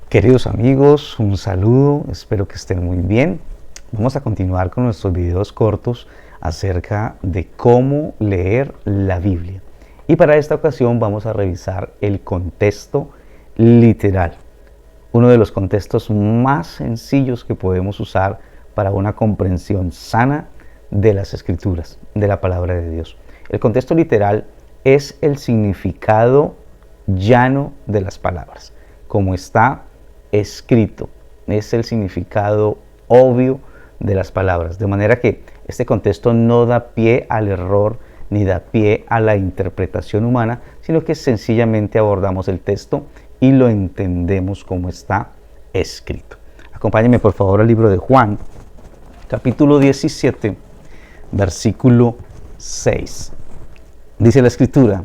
Queridos amigos, un saludo, espero que estén muy bien. Vamos a continuar con nuestros videos cortos acerca de cómo leer la Biblia. Y para esta ocasión vamos a revisar el contexto literal, uno de los contextos más sencillos que podemos usar para una comprensión sana de las Escrituras, de la palabra de Dios. El contexto literal es el significado llano de las palabras, como está escrito, es el significado obvio de las palabras, de manera que este contexto no da pie al error ni da pie a la interpretación humana, sino que sencillamente abordamos el texto y lo entendemos como está escrito. Acompáñenme por favor al libro de Juan, capítulo 17, versículo 6. Dice la Escritura: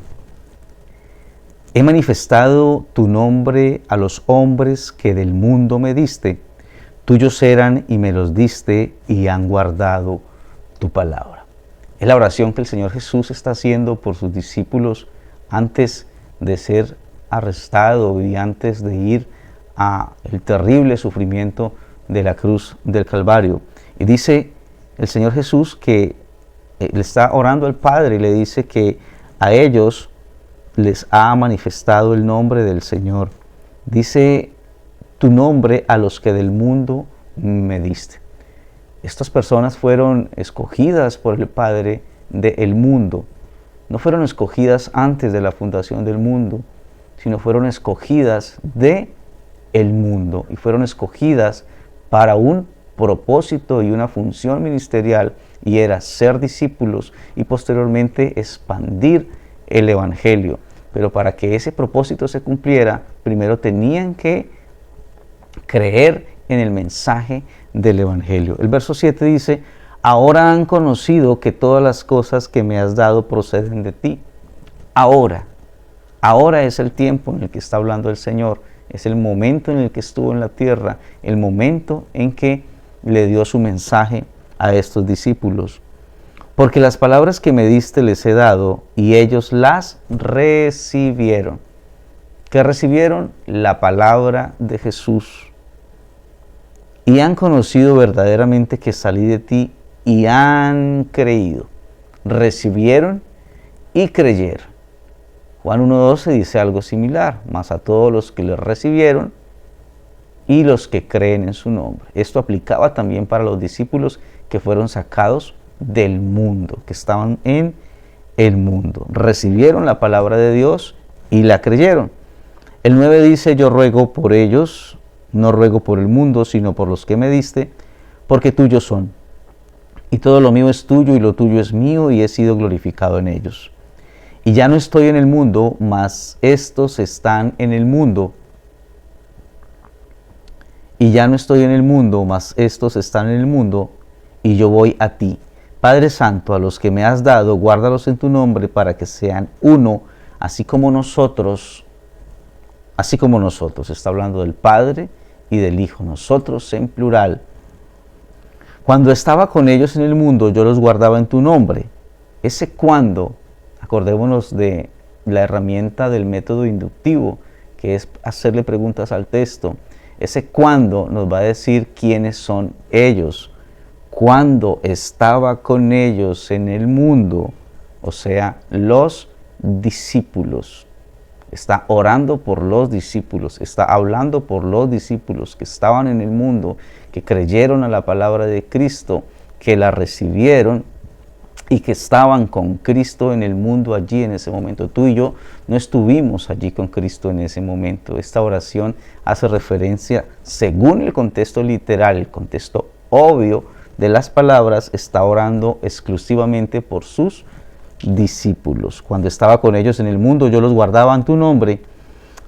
He manifestado tu nombre a los hombres que del mundo me diste. Tuyos eran y me los diste y han guardado tu palabra. Es la oración que el Señor Jesús está haciendo por sus discípulos antes de ser arrestado y antes de ir a el terrible sufrimiento de la cruz del Calvario. Y dice el Señor Jesús que le está orando al Padre y le dice que a ellos les ha manifestado el nombre del Señor. Dice: tu nombre a los que del mundo me diste. Estas personas fueron escogidas por el Padre del mundo. No fueron escogidas antes de la fundación del mundo, sino fueron escogidas de el mundo y fueron escogidas para un propósito y una función ministerial, y era ser discípulos y posteriormente expandir el Evangelio. Pero para que ese propósito se cumpliera, primero tenían que creer en el mensaje del Evangelio. El verso 7 dice: ahora han conocido que todas las cosas que me has dado proceden de ti. Ahora es el tiempo en el que está hablando el Señor, es el momento en el que estuvo en la tierra, el momento en que le dio su mensaje a estos discípulos. Porque las palabras que me diste les he dado y ellos las recibieron. ¿Qué recibieron? La palabra de Jesús. Y han conocido verdaderamente que salí de ti y han creído. Recibieron y creyeron. Juan 1:12 dice algo similar: mas a todos los que le recibieron y los que creen en su nombre. Esto aplicaba también para los discípulos que fueron sacados del mundo, que estaban en el mundo. Recibieron la palabra de Dios y la creyeron. El 9 dice: yo ruego por ellos, no ruego por el mundo, sino por los que me diste, porque tuyos son. Y todo lo mío es tuyo y lo tuyo es mío, y he sido glorificado en ellos. Y ya no estoy en el mundo, mas estos están en el mundo. Y ya no estoy en el mundo, mas estos están en el mundo, y yo voy a ti. Padre Santo, a los que me has dado, guárdalos en tu nombre para que sean uno, así como nosotros. Está hablando del Padre y del Hijo, nosotros en plural. Cuando estaba con ellos en el mundo, yo los guardaba en tu nombre. Ese cuando, acordémonos de la herramienta del método inductivo, que es hacerle preguntas al texto. Ese cuando nos va a decir quiénes son ellos. Cuando estaba con ellos en el mundo, o sea, los discípulos. Está orando por los discípulos, está hablando por los discípulos que estaban en el mundo, que creyeron a la palabra de Cristo, que la recibieron y que estaban con Cristo en el mundo allí en ese momento. Tú y yo no estuvimos allí con Cristo en ese momento. Esta oración hace referencia, según el contexto literal, el contexto obvio de las palabras, está orando exclusivamente por sus discípulos. Cuando estaba con ellos en el mundo, yo los guardaba en tu nombre.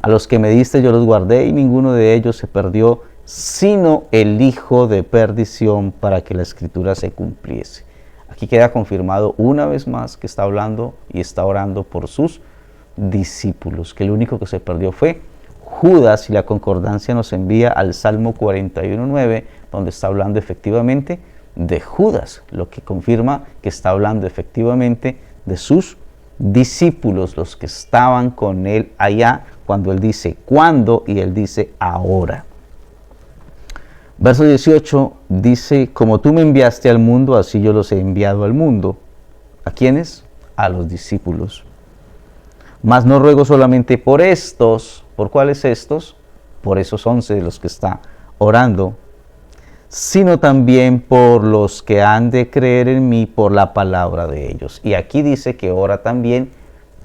A los que me diste yo los guardé, y ninguno de ellos se perdió, sino el hijo de perdición, para que la Escritura se cumpliese. Aquí queda confirmado una vez más que está hablando y está orando por sus discípulos, que el único que se perdió fue Judas, y la concordancia nos envía al Salmo 41:9, donde está hablando efectivamente de Judas, lo que confirma que está hablando efectivamente de sus discípulos, los que estaban con él allá cuando Él dice cuándo y Él dice ahora. Verso 18 dice, como tú me enviaste al mundo, así yo los he enviado al mundo. ¿A quiénes? A los discípulos. Mas no ruego solamente por estos. ¿Por cuáles estos? Por esos 11 de los que está orando, sino también por los que han de creer en mí por la palabra de ellos. Y aquí dice que ora también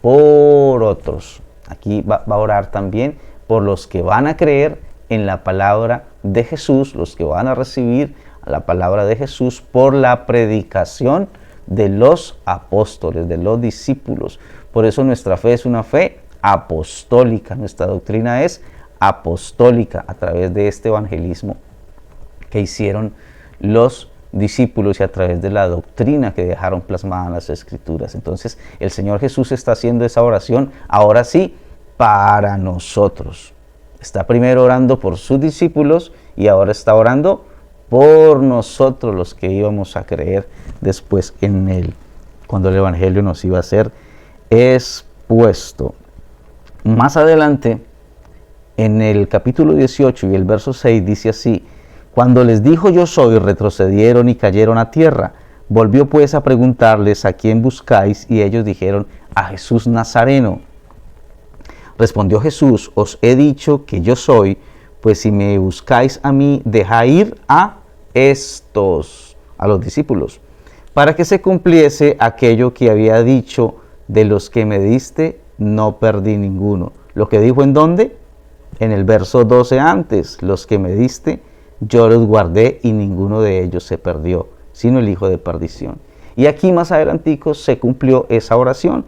por otros. Aquí va a orar también por los que van a creer en la palabra de Jesús, los que van a recibir la palabra de Jesús por la predicación de los apóstoles, de los discípulos. Por eso nuestra fe es una fe apostólica, nuestra doctrina es apostólica a través de este evangelismo que hicieron los discípulos y a través de la doctrina que dejaron plasmada en las Escrituras. Entonces el Señor Jesús está haciendo esa oración, ahora sí, para nosotros. Está primero orando por sus discípulos y ahora está orando por nosotros, los que íbamos a creer después en Él, cuando el Evangelio nos iba a ser expuesto. Más adelante, en el capítulo 18 y el verso 6 dice así: cuando les dijo yo soy, retrocedieron y cayeron a tierra. Volvió pues a preguntarles a quién buscáis, y ellos dijeron a Jesús Nazareno. Respondió Jesús: os he dicho que yo soy, pues si me buscáis a mí, dejad ir a estos, a los discípulos, para que se cumpliese aquello que había dicho, de los que me diste, no perdí ninguno. Lo que dijo en dónde? En el verso 12 antes, los que me diste, yo los guardé y ninguno de ellos se perdió, sino el hijo de perdición. Y aquí más adelantico se cumplió esa oración.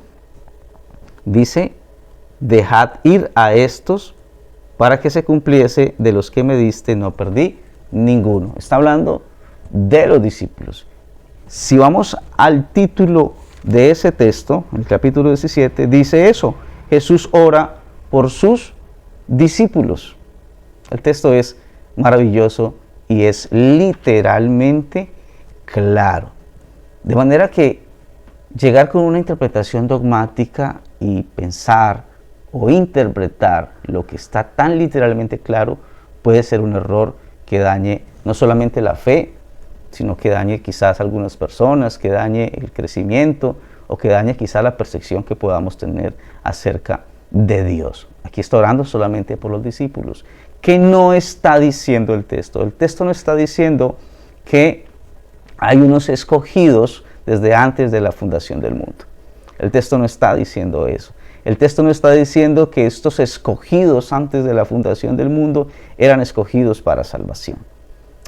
Dice, dejad ir a estos para que se cumpliese, de los que me diste no perdí ninguno. Está hablando de los discípulos. Si vamos al título de ese texto, el capítulo 17, dice eso: Jesús ora por sus discípulos. El texto es maravilloso y es literalmente claro. De manera que llegar con una interpretación dogmática y pensar o interpretar lo que está tan literalmente claro puede ser un error que dañe no solamente la fe, sino que dañe quizás a algunas personas, que dañe el crecimiento o que dañe quizás la percepción que podamos tener acerca de Dios. Aquí está orando solamente por los discípulos. ¿Qué no está diciendo el texto? El texto no está diciendo que hay unos escogidos desde antes de la fundación del mundo. El texto no está diciendo eso. El texto no está diciendo que estos escogidos antes de la fundación del mundo eran escogidos para salvación.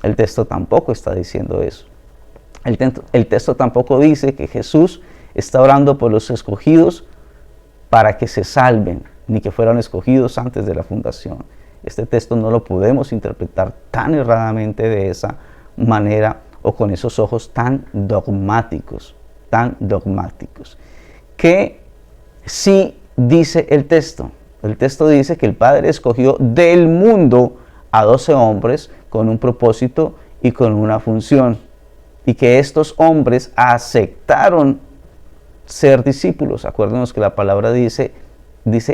El texto tampoco está diciendo eso. El texto tampoco dice que Jesús está orando por los escogidos para que se salven, ni que fueran escogidos antes de la fundación. Este texto no lo podemos interpretar tan erradamente de esa manera o con esos ojos tan dogmáticos, que sí dice el texto. El texto dice que el Padre escogió del mundo a 12 hombres con un propósito y con una función, y que estos hombres aceptaron ser discípulos. Acuérdenos que la palabra dice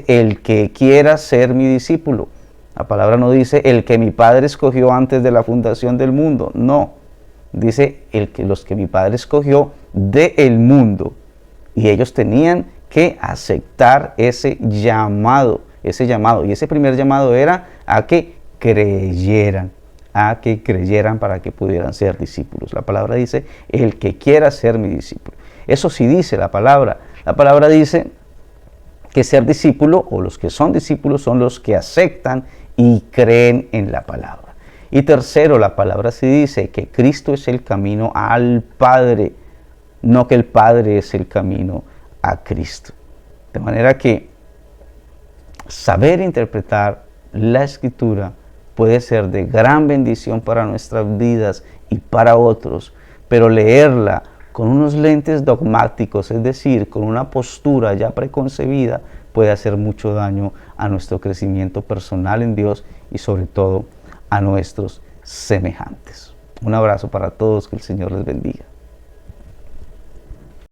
el que quiera ser mi discípulo. La palabra no dice el que mi Padre escogió antes de la fundación del mundo, no. Dice los que mi Padre escogió del mundo, y ellos tenían que aceptar ese llamado, y ese primer llamado era a que creyeran para que pudieran ser discípulos. La palabra dice el que quiera ser mi discípulo. Eso sí dice la palabra. La palabra dice que ser discípulo, o los que son discípulos, son los que aceptan y creen en la palabra. Y tercero, la palabra sí dice que Cristo es el camino al Padre, no que el Padre es el camino a Cristo. De manera que saber interpretar la Escritura puede ser de gran bendición para nuestras vidas y para otros, pero leerla con unos lentes dogmáticos, es decir, con una postura ya preconcebida, puede hacer mucho daño a nuestro crecimiento personal en Dios y sobre todo a nuestros semejantes. Un abrazo para todos, que el Señor les bendiga.